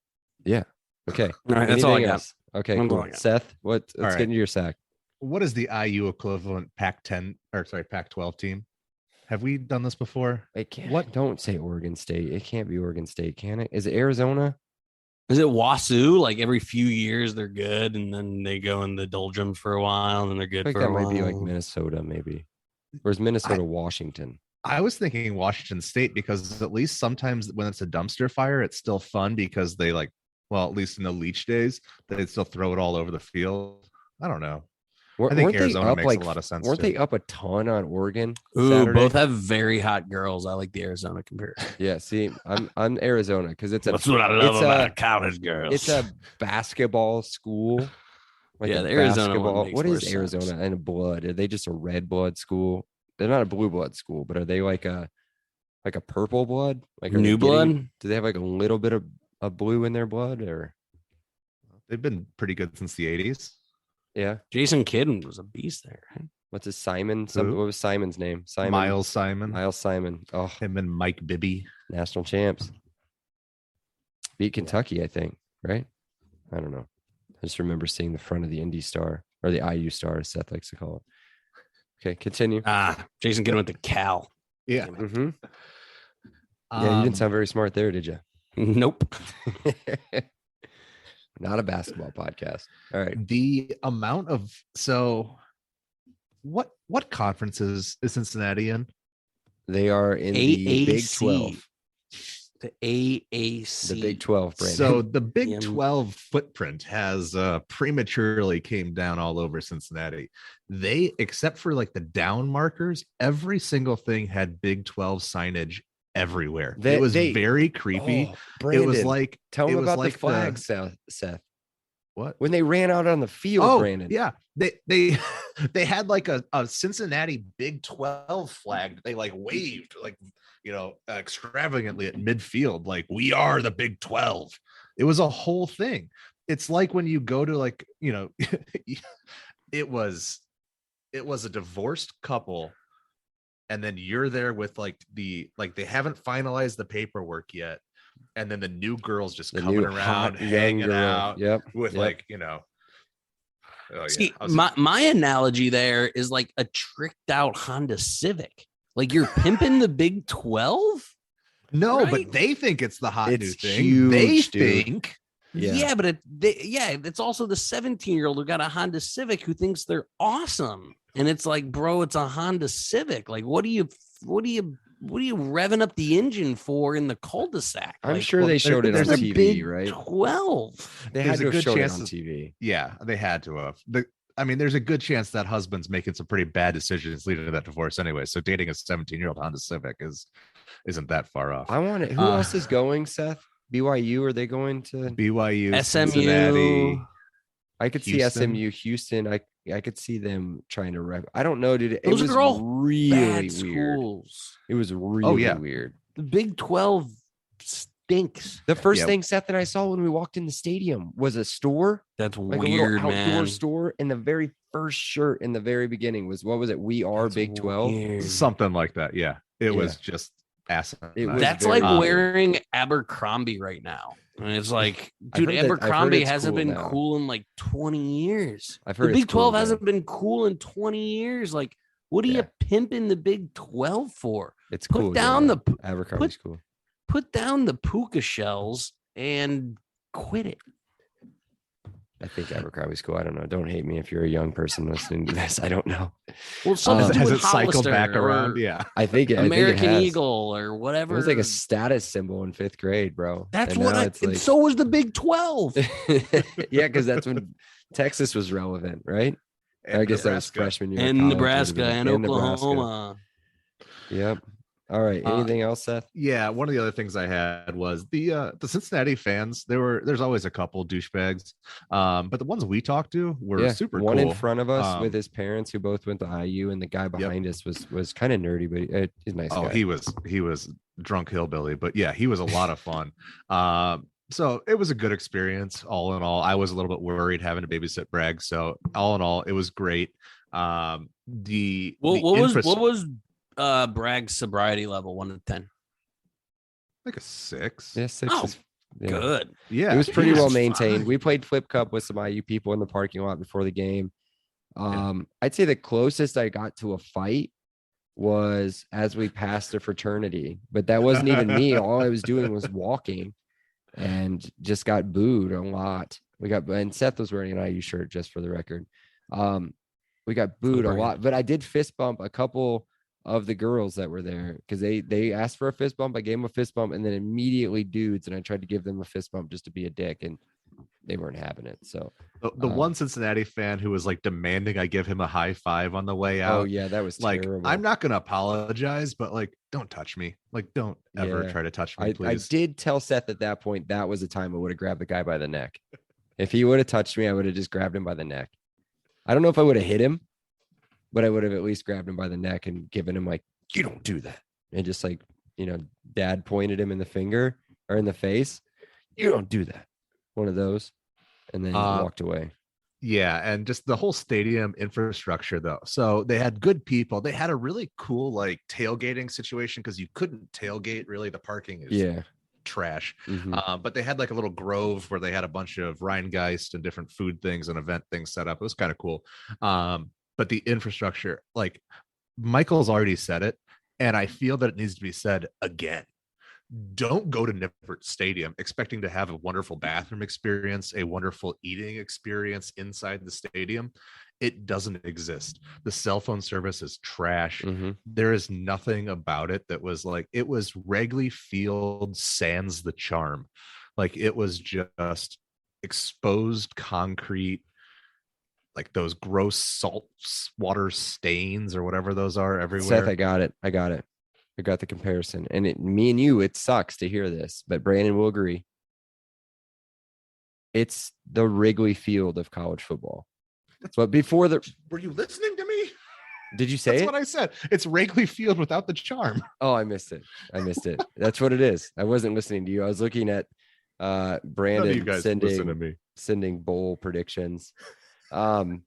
Yeah. Okay. All right. That's all I got. Else? Okay. Cool. Seth, let's get into your sack. What is the IU equivalent Pac-12 team? Have we done this before? It can't. What? Don't say Oregon State. It can't be Oregon State, can it? Is it Arizona? Is it WASU? Like every few years they're good, and then they go in the doldrums for a while, and then they're good for a while. That might be like Minnesota, maybe. Or is Minnesota Washington? I was thinking Washington State, because at least sometimes when it's a dumpster fire, it's still fun because they at least in the Leach days, they still throw it all over the field. I don't know. I think Arizona makes a lot of sense. Weren't they up a ton on Oregon? Ooh, Saturday? Both have very hot girls. I like the Arizona comparison. Yeah, see, I'm Arizona because that's what I love about college girls. It's a basketball school. The Arizona one what is Arizona sense. And blood? Are they just a red blood school? They're not a blue blood school, but are they like a purple blood? Like new blood? Do they have like a little bit of blue in their blood? Or they've been pretty good since the 80s. Yeah. Jason Kidd was a beast there, right? What's his Simon? What was Simon's name? Miles Simon. Oh, him and Mike Bibby. National champs. Beat Kentucky, I think, right? I don't know. I just remember seeing the front of the Indy Star, or the IU Star, as Seth likes to call it. Okay, continue. Jason Kidd went to Cal. Yeah. Mm-hmm. Yeah, you didn't sound very smart there, did you? Nope. Not a basketball podcast. All right. The amount of what conferences is Cincinnati in? They are in AAC. the Big 12. The AAC. The Big 12, Brandon. So the Big 12 footprint has prematurely came down all over Cincinnati. They, except for like the down markers, every single thing had Big 12 signage everywhere. It was very creepy. Oh, Brandon, it was like, tell them about the flag, Seth. What? When they ran out on the field, Brandon. Yeah. They had like a Cincinnati Big 12 flag. They like waved like, extravagantly at midfield, like, we are the Big 12. It was a whole thing. It's like when you go to like, it was a divorced couple, and then you're there with they haven't finalized the paperwork yet, and then the new girl's just coming around hanging out with See, my analogy there is like a tricked out Honda Civic. Like, you're pimping the Big 12? No, right? But they think it's the hot new thing. Huge, they dude. think. Yeah, but it's also the 17-year-old who got a Honda Civic who thinks they're awesome. And it's like, bro, it's a Honda Civic. Like, what are you revving up the engine for in the cul-de-sac? I'm sure they showed it on TV, Big right? 12. They had to have showed it on TV. Yeah, they had to have. There's a good chance that husband's making some pretty bad decisions leading to that divorce anyway. So dating a 17-year-old Honda Civic isn't that far off. I want it. Who else is going, Seth? BYU? Are they going to BYU? SMU? Cincinnati, I could see SMU, Houston. I could see them trying to rep. I don't know, dude. It Those was are all really bad weird. schools. It was really weird. The Big 12 stinks. The first thing Seth and I saw when we walked in the stadium was a store. That's like weird, a little outdoor man. store, and the very first shirt in the very beginning was, what was it? We are That's Big 12. weird. Something like that. Yeah. It was just asinine. It was That's very like weird. wearing Abercrombie right now. And it's like, I've dude, heard Abercrombie it's hasn't cool been now. cool in like 20 years. I've The heard Big it's cool 12 again. hasn't been cool in 20 years. Like, what are you pimping the Big 12 for? It's Put cool. down again, the Abercrombie's cool. put down the puka shells and quit it. I think Abercrombie's cool. I don't know. Don't hate me if you're a young person listening to this. I don't know. Well, something to do Has with it cycled back Hollister around? or Yeah. I think American it has. Eagle or whatever. It was like a status symbol in 5th grade, bro. That's and what now I. it's like, So was the Big 12. yeah, because that's when Texas was relevant, right? I guess that was freshman year. of And college, Nebraska and Nebraska. Oklahoma. Yep. All right. Anything else, Seth? Yeah, one of the other things I had was the Cincinnati fans. There's always a couple douchebags, but the ones we talked to were super One cool. in front of us with his parents who both went to IU, and the guy behind us was kind of nerdy, but he's a nice guy. He was drunk hillbilly, but yeah, he was a lot of fun. So it was a good experience. All in all, I was a little bit worried having to babysit Bragg. So all in all, it was great. What was Bragg's sobriety level 1 to 10? Like a 6. Yeah, 6 Oh, is good. Yeah, it was pretty He's well maintained. fine. We played flip cup with some IU people in the parking lot before the game. I'd say the closest I got to a fight was as we passed a fraternity, but that wasn't even me. All I was doing was walking and just got booed a lot. And Seth was wearing an IU shirt, just for the record. We got booed a lot, but I did fist bump a couple of the girls that were there because they asked for a fist bump. I gave them a fist bump, and then immediately dudes, and I tried to give them a fist bump just to be a dick, and they weren't having it. So the one Cincinnati fan who was like demanding I give him a high five on the way out. Oh yeah, that was like, terrible. I'm not gonna apologize, but like, don't touch me. Like, don't ever try to touch me, please. I did tell Seth at that point that was the time I would have grabbed the guy by the neck. If he would have touched me, I would have just grabbed him by the neck. I don't know if I would have hit him, but I would have at least grabbed him by the neck and given him like, you don't do that. And just like, dad pointed him in the finger or in the face. You don't do that. One of those. And then walked away. Yeah. And just the whole stadium infrastructure though. So they had good people. They had a really cool like tailgating situation because you couldn't tailgate really. The parking is trash. Mm-hmm. But they had like a little grove where they had a bunch of Rheingeist and different food things and event things set up. It was kind of cool. But the infrastructure, like Michael's already said it, and I feel that it needs to be said again. Don't go to Nippert Stadium expecting to have a wonderful bathroom experience, a wonderful eating experience inside the stadium. It doesn't exist. The cell phone service is trash. Mm-hmm. There is nothing about it that was like, it was Wrigley Field sans the charm. Like it was just exposed concrete, like those gross salt water stains or whatever those are everywhere. Seth, I got it. I got the comparison. And me and you, it sucks to hear this, but Brandon will agree. It's the Wrigley Field of college football. But before were you listening to me? Did you say That's it? what I said. It's Wrigley Field without the charm. Oh, I missed it. That's what it is. I wasn't listening to you. I was looking at Brandon you guys listen to me. sending bowl predictions from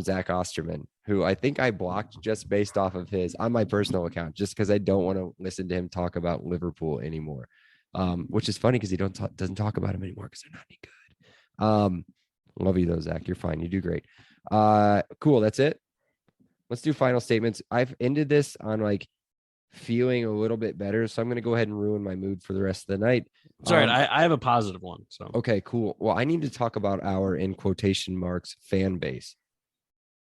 Zach Osterman, who I think I blocked just based off of his on my personal account, just because I don't want to listen to him talk about Liverpool anymore. Which is funny because he doesn't talk about him anymore because they're not any good. Love you though, Zach. You're fine. You do great. Cool. That's it. Let's do final statements. I've ended this on like feeling a little bit better, so I'm going to go ahead and ruin my mood for the rest of the night. Sorry, I have a positive one. So okay, cool. Well, I need to talk about our in quotation marks fan base.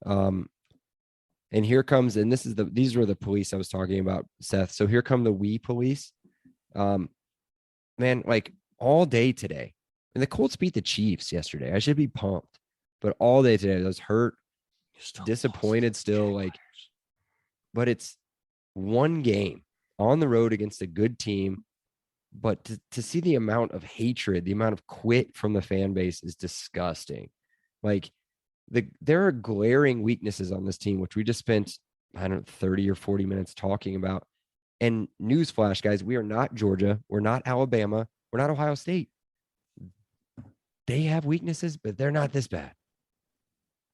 And here comes, and these were the police I was talking about, Seth. So here come the we police. Man, like all day today. And the Colts beat the Chiefs yesterday. I should be pumped. But all day today, I was hurt, disappointed still. Like, but it's one game on the road against a good team. But to see the amount of hatred, the amount of quit from the fan base is disgusting. Like, there are glaring weaknesses on this team, which we just spent, 30 or 40 minutes talking about. And newsflash, guys, we are not Georgia. We're not Alabama. We're not Ohio State. They have weaknesses, but they're not this bad.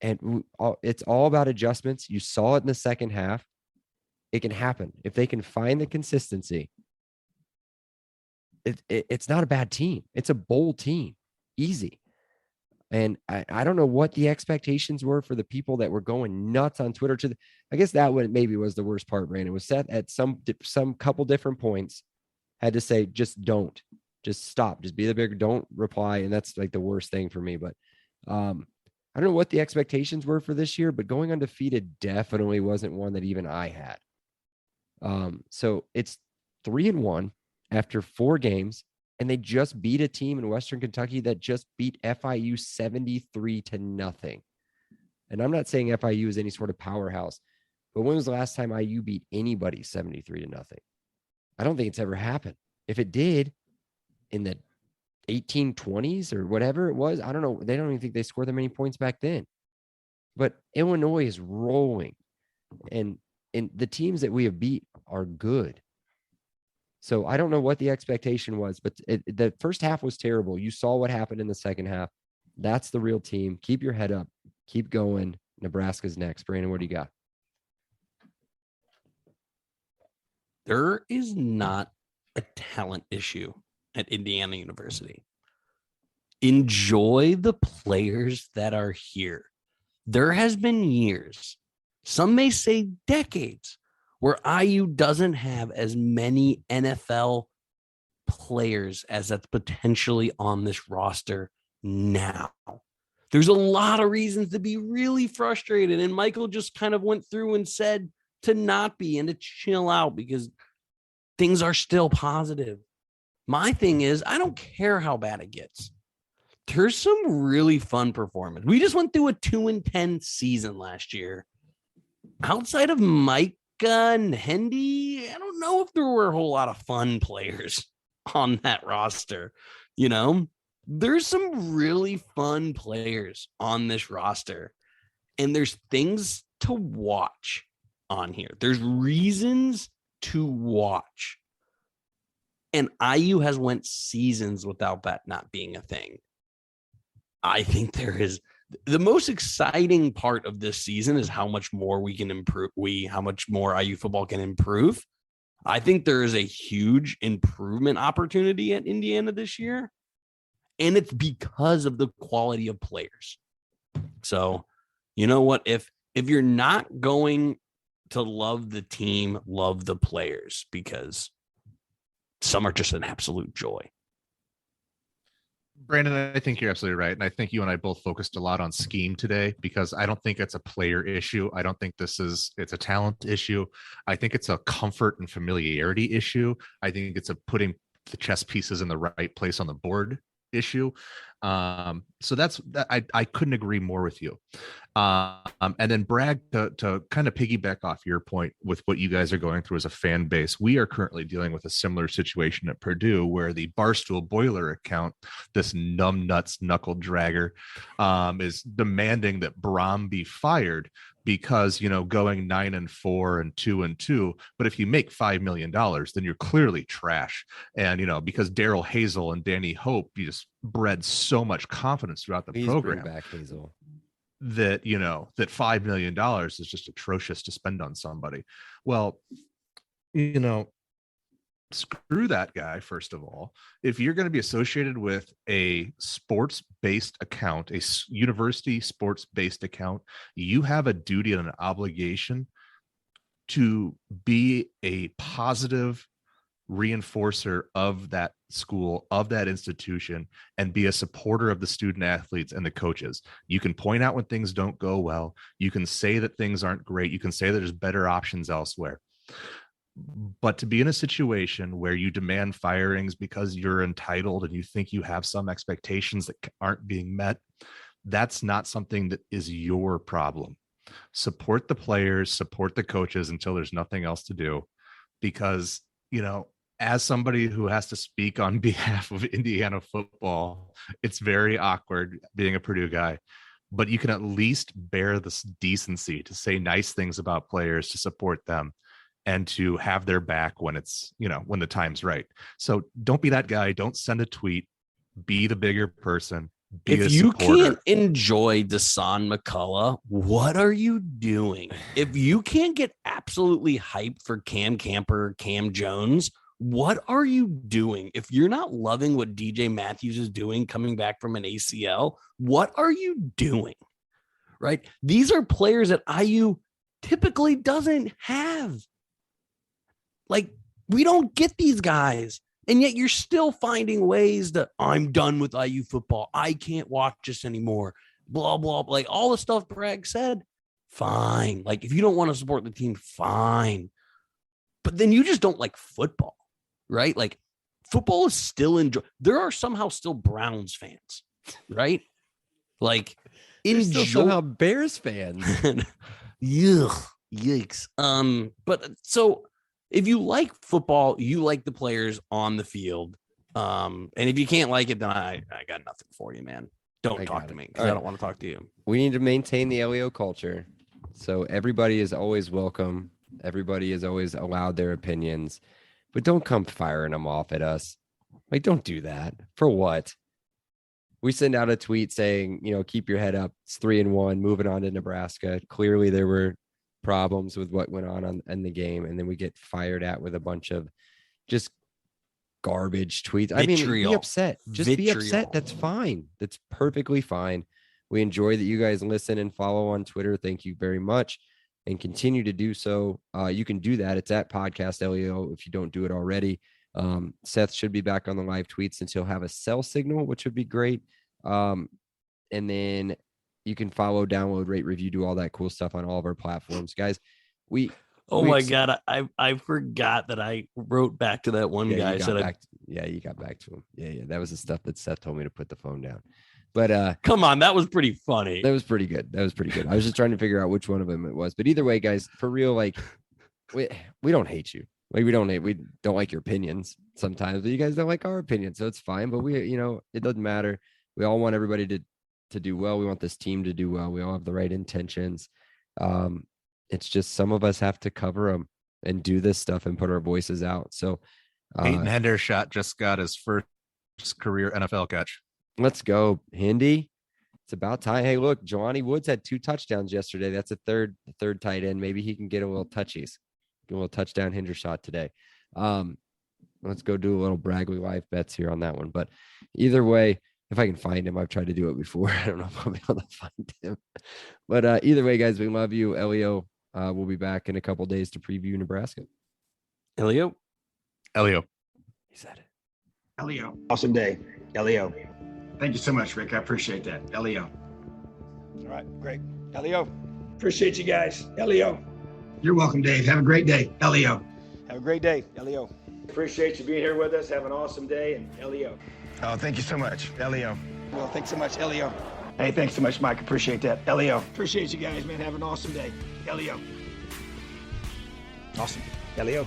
And it's all about adjustments. You saw it in the second half. It can happen if they can find the consistency. It's not a bad team. It's a bowl team. Easy. And I don't know what the expectations were for the people that were going nuts on Twitter. I guess that one maybe was the worst part, Brandon. Was set at some couple different points, had to say, just stop, just be the bigger, don't reply. And that's like the worst thing for me. But I don't know what the expectations were for this year, but going undefeated definitely wasn't one that even I had. So it's 3-1 after 4 games. And they just beat a team in Western Kentucky that just beat FIU 73-0. And I'm not saying FIU is any sort of powerhouse, but when was the last time IU beat anybody 73-0? I don't think it's ever happened. If it did in the 1820s or whatever it was, I don't know. They don't even think they scored that many points back then. But Illinois is rolling. And the teams that we have beat are good. So I don't know what the expectation was, but the first half was terrible. You saw what happened in the second half. That's the real team. Keep your head up. Keep going. Nebraska's next. Brandon, what do you got? There is not a talent issue at Indiana University. Enjoy the players that are here. There has been years, some may say decades, where IU doesn't have as many NFL players as that's potentially on this roster now. There's a lot of reasons to be really frustrated. And Michael just kind of went through and said to not be and to chill out because things are still positive. My thing is, I don't care how bad it gets. There's some really fun performance. We just went through a 2-10 season last year. Outside of Mike and Hendy, I don't know if there were a whole lot of fun players on that roster. You know, there's some really fun players on this roster, and there's things to watch on here. There's reasons to watch. And IU has went seasons without that not being a thing. I think there is the most exciting part of this season is how much more we can improve. How much more IU football can improve. I think there is a huge improvement opportunity at Indiana this year. And it's because of the quality of players. So, you know what? If you're not going to love the team, love the players, because some are just an absolute joy. Brandon, I think you're absolutely right. And I think you and I both focused a lot on scheme today because I don't think it's a player issue. I don't think it's a talent issue. I think it's a comfort and familiarity issue. I think it's a putting the chess pieces in the right place on the board issue. So that's that. I couldn't agree more with you. And then Bragg, to kind of piggyback off your point with what you guys are going through as a fan base, we are currently dealing with a similar situation at Purdue where the Barstool Boiler account, this numbnuts knuckle dragger, is demanding that Braum be fired because, you know, going 9-4 and 2-2, but if you make $5 million, then you're clearly trash. And, you know, because Daryl Hazel and Danny Hope, you just bred so much confidence throughout the program. Bring back Hazel. That, you know, that $5 million is just atrocious to spend on somebody. Well, you know, screw that guy. First of all, if you're going to be associated with a sports-based account, a university sports-based account, you have a duty and an obligation to be a positive reinforcer of that school, of that institution, and be a supporter of the student athletes and the coaches. You can point out when things don't go well. You can say that things aren't great. You can say that there's better options elsewhere. But to be in a situation where you demand firings because you're entitled and you think you have some expectations that aren't being met, that's not something that is your problem. Support the players, support the coaches until there's nothing else to do. Because, you know, as somebody who has to speak on behalf of Indiana football, it's very awkward being a Purdue guy, but you can at least bear this decency to say nice things about players, to support them, and to have their back when it's, you know, when the time's right. So don't be that guy. Don't send a tweet. Be the bigger person If you can't enjoy Desan McCullough, what are you doing? If you can't get absolutely hyped for Cam Camper, Cam Jones, what are you doing? If you're not loving what DJ Matthews is doing coming back from an ACL, what are you doing? Right? These are players that IU typically doesn't have. Like, we don't get these guys. And yet you're still finding ways that I'm done with IU football. I can't watch this anymore. Blah, blah, blah. Like all the stuff Bragg said, fine. Like if you don't want to support the team, fine. But then you just don't like football, right? Like football is still there are somehow still Browns fans, right? Like still somehow Bears fans. Yikes. But so if you like football, you like the players on the field. And if you can't like it, then I got nothing for you, man. Don't talk to me because I don't want to talk to you. We need to maintain the LEO culture. So everybody is always welcome. Everybody is always allowed their opinions, but don't come firing them off at us. Like, don't do that. For what? We send out a tweet saying, keep your head up. It's 3-1, moving on to Nebraska. Clearly there were problems with what went on in the game, and then we get fired at with a bunch of just garbage tweets. I mean, be upset. Just be upset. That's fine. That's perfectly fine. We enjoy that you guys listen and follow on Twitter. Thank you very much, and continue to do so. You can do that. It's at Podcast LEO if you don't do it already. Seth should be back on the live tweets since he'll have a cell signal, which would be great. And then you can follow, download, rate, review, do all that cool stuff on all of our platforms, guys. My God. I forgot that I wrote back to that one guy. You got back to him. Yeah. That was the stuff that Seth told me to put the phone down. But come on, that was pretty funny. That was pretty good. I was just trying to figure out which one of them it was. But either way, guys, for real, like we don't hate you. Like we don't like your opinions sometimes, but you guys don't like our opinions. So it's fine. But it doesn't matter. We all want everybody to do well. We want this team to do well. We all have the right intentions. It's just some of us have to cover them and do this stuff and put our voices out. So Peyton Hendershot just got his first career NFL catch. Let's go, Hindy. It's about time. Hey, look, Jelani Woods had 2 touchdowns yesterday. That's a third tight end. Maybe he can get a little touchies. Get a little touchdown Hendershot today. Let's go do a little Braggley live bets here on that one. But either way, if I can find him, I've tried to do it before. I don't know if I'll be able to find him. But either way, guys, we love you. Elio will be back in a couple days to preview Nebraska. Elio. He said it. Elio. Awesome day. Elio. Thank you so much, Rick. I appreciate that. Elio. All right, great. Elio. Appreciate you guys. Elio. You're welcome, Dave. Have a great day. Elio. Have a great day. Elio. Appreciate you being here with us. Have an awesome day. And Elio. Oh, thank you so much. Elio. Well, thanks so much, Elio. Hey, thanks so much, Mike. Appreciate that. Elio. Appreciate you guys, man. Have an awesome day. Elio. Awesome. Elio.